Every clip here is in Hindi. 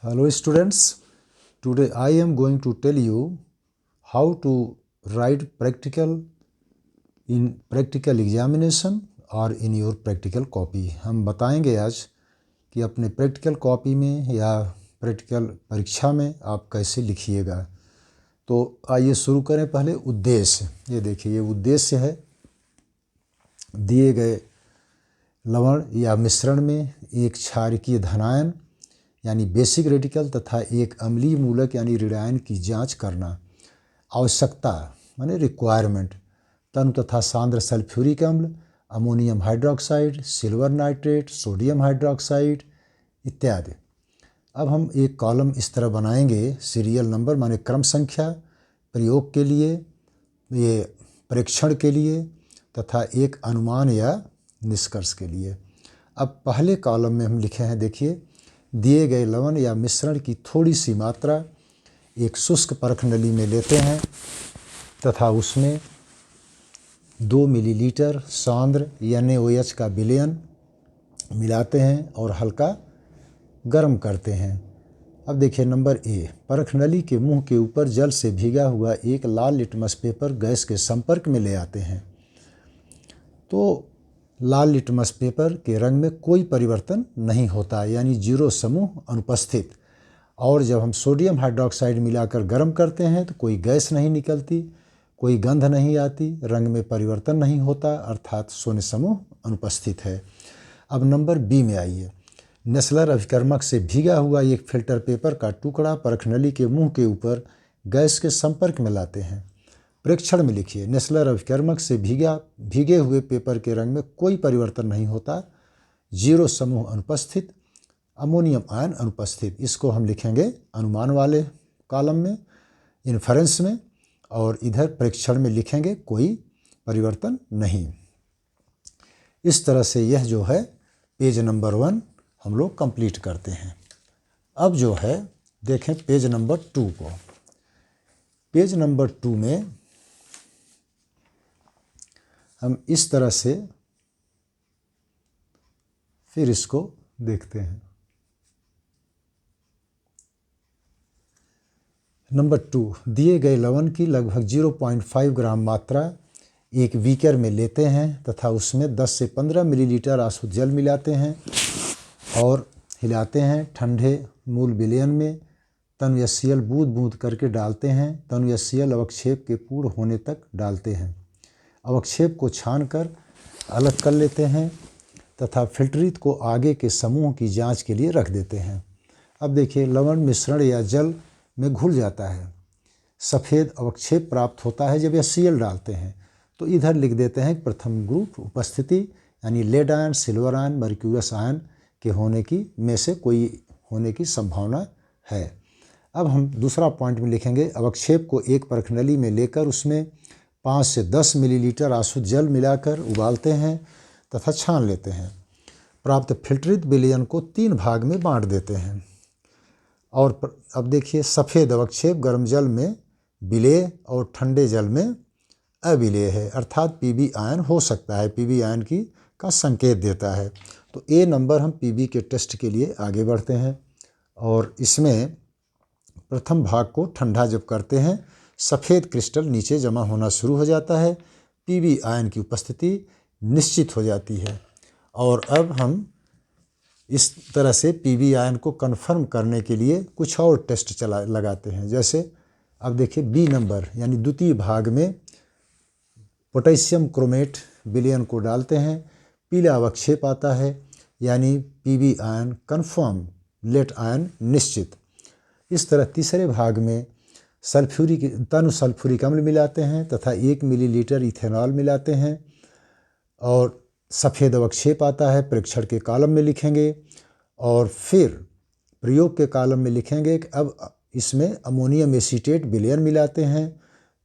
Hello students, today I am going to tell you how to write practical in practical examination or in your practical copy। हम बताएंगे आज कि अपने प्रैक्टिकल कॉपी में या प्रैक्टिकल परीक्षा में आप कैसे लिखिएगा। तो आइए शुरू करें। पहले उद्देश्य, ये देखिए ये उद्देश्य है। दिए गए लवण या मिश्रण में एक क्षारकीय धनायन यानी बेसिक रेडिकल तथा एक अम्लीय मूलक यानी ऋणायन की जांच करना। आवश्यकता माने रिक्वायरमेंट, तनु तथा सांद्र सल्फ्यूरिक अम्ल, ammonium hydroxide, silver nitrate, sodium hydroxide इत्यादि। अब हम एक कॉलम इस तरह बनाएंगे, सीरियल नंबर माने क्रम संख्या, प्रयोग के लिए, ये परीक्षण के लिए तथा एक अनुमान या निष्कर्ष के लिए। अब पहले कॉलम में हम लिखे हैं, देखिए दिए गए लवण या मिश्रण की थोड़ी सी मात्रा एक शुष्क परख नली में लेते हैं तथा उसमें 2 मिलीलीटर सांद्र NaOH का विलयन मिलाते हैं और हल्का गर्म करते हैं। अब देखिए नंबर ए, परख नली के मुंह के ऊपर जल से भीगा हुआ एक लाल लिटमस पेपर गैस के संपर्क में ले आते हैं तो लाल लिटमस पेपर के रंग में कोई परिवर्तन नहीं होता, यानी 0 समूह अनुपस्थित। और जब हम सोडियम हाइड्रोक्साइड मिलाकर गर्म करते हैं तो कोई गैस नहीं निकलती, कोई गंध नहीं आती, रंग में परिवर्तन नहीं होता, अर्थात शून्य समूह अनुपस्थित है। अब नंबर बी में आइए। नेस्लर अभिकर्मक से भीगा हुआ एक फिल्टर पेपर का टुकड़ा परख नली के मुंह के ऊपर गैस के संपर्क में लाते हैं। प्रेक्षण में लिखिए, नेस्लर अभिकर्मक से भीगे हुए पेपर के रंग में कोई परिवर्तन नहीं होता, 0 समूह अनुपस्थित, अमोनियम आयन अनुपस्थित। इसको हम लिखेंगे अनुमान वाले कॉलम में, इन्फरेंस में, और इधर प्रेक्षण में लिखेंगे कोई परिवर्तन नहीं। इस तरह से यह जो है पेज नंबर 1 हम लोग कंप्लीट करते हैं। अब जो है देखें पेज नंबर 2 को। पेज नंबर 2 में हम इस तरह से फिर इसको देखते हैं। नंबर 2, दिए गए लवण की लगभग 0.5 ग्राम मात्रा एक बीकर में लेते हैं तथा उसमें 10 से 15 मिलीलीटर आसुत जल मिलाते हैं और हिलाते हैं। ठंडे मूल विलयन में तनु HCl बूंद बूंद करके डालते हैं। तनु HCl अवक्षेप के पूर्ण होने तक डालते हैं। अवक्षेप को छानकर अलग कर लेते हैं तथा फिल्टरित को आगे के समूह की जांच के लिए रख देते हैं। अब देखिए लवण मिश्रण या जल में घुल जाता है, सफ़ेद अवक्षेप प्राप्त होता है जब HCl डालते हैं। तो इधर लिख देते हैं प्रथम ग्रुप उपस्थिति यानी lead ion, silver ion, mercurous ion के होने की में से कोई होने की संभावना है। अब हम दूसरा पॉइंट में लिखेंगे, अवक्षेप को एक परख नली में लेकर उसमें 5 से 10 मिलीलीटर आसुत जल मिलाकर उबालते हैं तथा छान लेते हैं। प्राप्त फिल्टरित विलयन को 3 भाग में बांट देते हैं। और अब देखिए सफ़ेद अवक्षेप गर्म जल में विलेय और ठंडे जल में अविलेय है, अर्थात PB आयन हो सकता है, PB आयन का संकेत देता है। तो ए नंबर हम PB के टेस्ट के लिए आगे बढ़ते हैं। और इसमें प्रथम भाग को ठंडा जब करते हैं सफ़ेद क्रिस्टल नीचे जमा होना शुरू हो जाता है, PB आयन की उपस्थिति निश्चित हो जाती है। और अब हम इस तरह से PB आयन को कन्फर्म करने के लिए कुछ और टेस्ट लगाते हैं। जैसे अब देखिए बी नंबर यानी द्वितीय भाग में पोटेशियम क्रोमेट विलयन को डालते हैं, पीला अवक्षेप आता है यानी PB ion confirm, lead ion निश्चित। इस तरह तीसरे भाग में तनु सल्फ्यूरिक अम्ल मिलाते हैं तथा 1 मिलीलीटर इथेनॉल मिलाते हैं और सफ़ेद अवक्षेप आता है, प्रेक्षण के कॉलम में लिखेंगे। और फिर प्रयोग के कॉलम में लिखेंगे कि अब इसमें अमोनियम एसीटेट विलयन मिलाते हैं।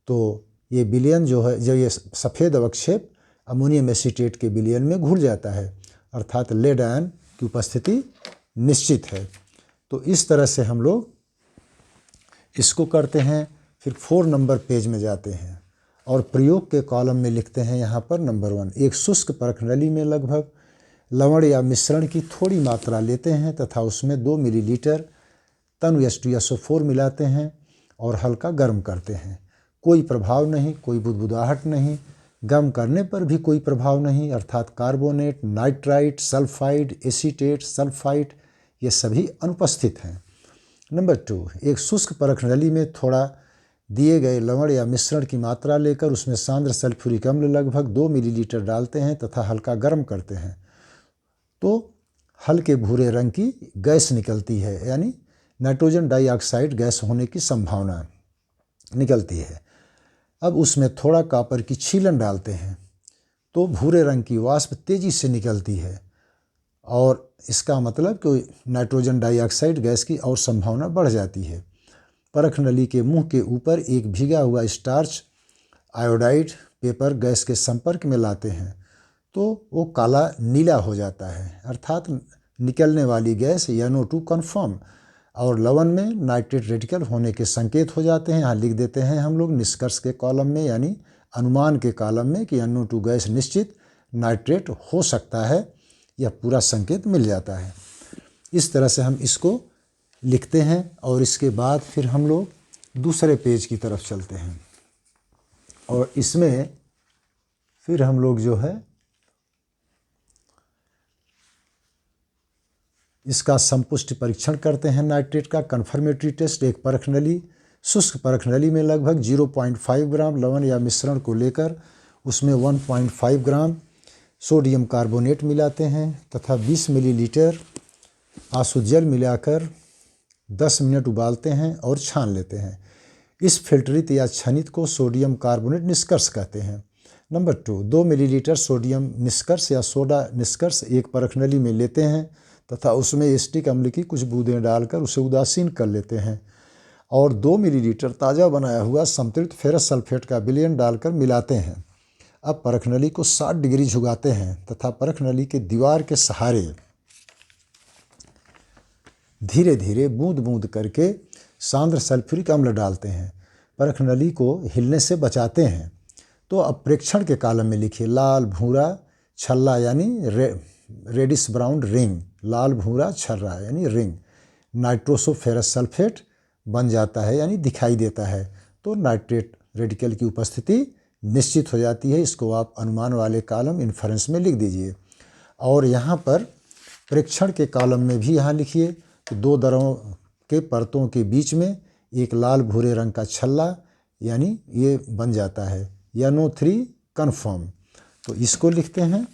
तो ये विलयन जो है, जब ये सफ़ेद अवक्षेप अमोनियम एसीटेट के विलयन में घुल जाता है, अर्थात लेड आयन की उपस्थिति निश्चित है। तो इस तरह से हम लोग इसको करते हैं। फिर 4 नंबर पेज में जाते हैं और प्रयोग के कॉलम में लिखते हैं यहाँ पर नंबर 1, एक शुष्क परख नली में लगभग लवण या मिश्रण की थोड़ी मात्रा लेते हैं तथा उसमें 2 मिलीलीटर तनु H2SO4 मिलाते हैं और हल्का गर्म करते हैं। कोई प्रभाव नहीं, कोई बुदबुदाहट नहीं, गर्म करने पर भी कोई प्रभाव नहीं, अर्थात carbonate, nitrite, sulphide, acetate, sulphide ये सभी अनुपस्थित हैं। नंबर 2, एक शुष्क परख नली में थोड़ा दिए गए लवण या मिश्रण की मात्रा लेकर उसमें सांद्र सल्फ्यूरिक अम्ल लगभग 2 मिलीलीटर डालते हैं तथा हल्का गर्म करते हैं तो हल्के भूरे रंग की गैस निकलती है, यानी नाइट्रोजन डाइऑक्साइड गैस होने की संभावना निकलती है। अब उसमें थोड़ा कॉपर की छीलन डालते हैं तो भूरे रंग की वाष्प तेजी से निकलती है और इसका मतलब कि नाइट्रोजन डाइऑक्साइड गैस की और संभावना बढ़ जाती है। परख नली के मुंह के ऊपर एक भीगा हुआ स्टार्च आयोडाइड पेपर गैस के संपर्क में लाते हैं तो वो काला नीला हो जाता है, अर्थात निकलने वाली गैस NO2 कन्फर्म और लवण में नाइट्रेट रेडिकल होने के संकेत हो जाते हैं। यहाँ लिख देते हैं हम लोग निष्कर्ष के कॉलम में, यानी अनुमान के कॉलम में कि NO2 गैस निश्चित नाइट्रेट हो सकता है, यह पूरा संकेत मिल जाता है। इस तरह से हम इसको लिखते हैं और इसके बाद फिर हम लोग दूसरे पेज की तरफ चलते हैं और इसमें फिर हम लोग जो है इसका संपुष्टि परीक्षण करते हैं। नाइट्रेट का कन्फर्मेटरी टेस्ट, एक परख नली, शुष्क परख नली में लगभग 0.5 ग्राम लवण या मिश्रण को लेकर उसमें 1.5 ग्राम सोडियम कार्बोनेट मिलाते हैं तथा 20 मिलीलीटर आसुत जल मिलाकर 10 मिनट उबालते हैं और छान लेते हैं। इस फिल्टरित या छनित को सोडियम कार्बोनेट निष्कर्ष कहते हैं। नंबर 2, 2 मिलीलीटर सोडियम निष्कर्ष या सोडा निष्कर्ष एक परख नली में लेते हैं तथा उसमें एसिटिक अम्ल की कुछ बूंदें डालकर उसे उदासीन कर लेते हैं और 2 मिलीलीटर ताज़ा बनाया हुआ समतुलित फेरस सल्फेट का विलयन डालकर मिलाते हैं। अब परख नली को 60 डिग्री झुकाते हैं तथा परख नली के दीवार के सहारे धीरे धीरे बूंद बूंद करके सांद्र सल्फ्यूरिक अम्ल डालते हैं। परख नली को हिलने से बचाते हैं। तो अब प्रेक्षण के कॉलम में लिखिए लाल भूरा छल्ला यानी रेडिश ब्राउन रिंग, लाल भूरा छर्रा यानी रिंग, नाइट्रोसोफेरस सल्फेट बन जाता है यानी दिखाई देता है तो नाइट्रेट रेडिकल की उपस्थिति निश्चित हो जाती है। इसको आप अनुमान वाले कॉलम इन्फरेंस में लिख दीजिए और यहाँ पर प्रेक्षण के कॉलम में भी यहाँ लिखिए कि 2 दरों के परतों के बीच में एक लाल भूरे रंग का छल्ला यानी ये बन जाता है NO3 कन्फर्म, तो इसको लिखते हैं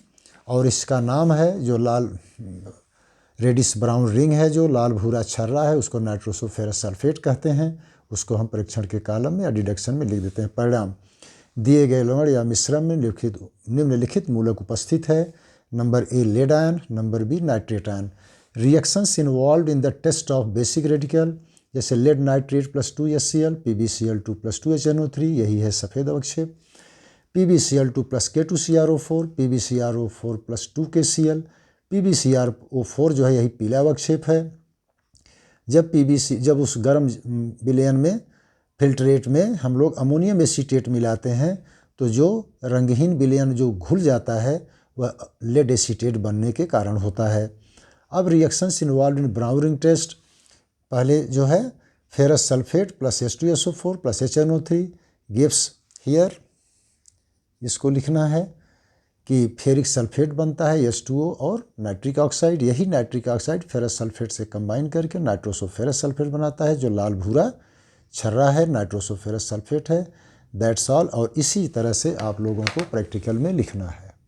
और इसका नाम है जो लाल रेडिश ब्राउन रिंग है, जो लाल भूरा छर्रा है, उसको नाइट्रोसोफेरस सल्फेट कहते हैं। उसको हम परीक्षण के कॉलम में या डिडक्शन में लिख देते हैं। परिणाम, दिए गए लवण या मिश्रण में निम्नलिखित मूलक उपस्थित है। Number A lead ion, number B nitrate ion. Reactions involve in the test of basic radical जैसे lead nitrate + 2 HCl, PbCl2 + 2 HNO3, यही है सफ़ेद अवक्षेप, PbCl2 + K2CrO4, PbCrO4 + 2 KCl, PbCrO4 जो है यही पीला अवक्षेप है। जब उस गर्म विलयन में फिल्ट्रेट में हम लोग अमोनियम एसीटेट मिलाते हैं तो जो रंगहीन विलयन जो घुल जाता है वह लेड एसीटेट बनने के कारण होता है। अब reactions involve in brown ring test, पहले जो है ferrous sulphate + H2SO4 + HNO3 gives here, इसको लिखना है कि फेरिक सल्फेट बनता है H2O और नाइट्रिक ऑक्साइड, यही नाइट्रिक ऑक्साइड फेरस सल्फेट से कंबाइन करके नाइट्रोसोफेरस सल्फेट बनाता है जो लाल भूरा छर्रा है, नाइट्रोसोफेरस सल्फेट है। That's all. और इसी तरह से आप लोगों को प्रैक्टिकल में लिखना है।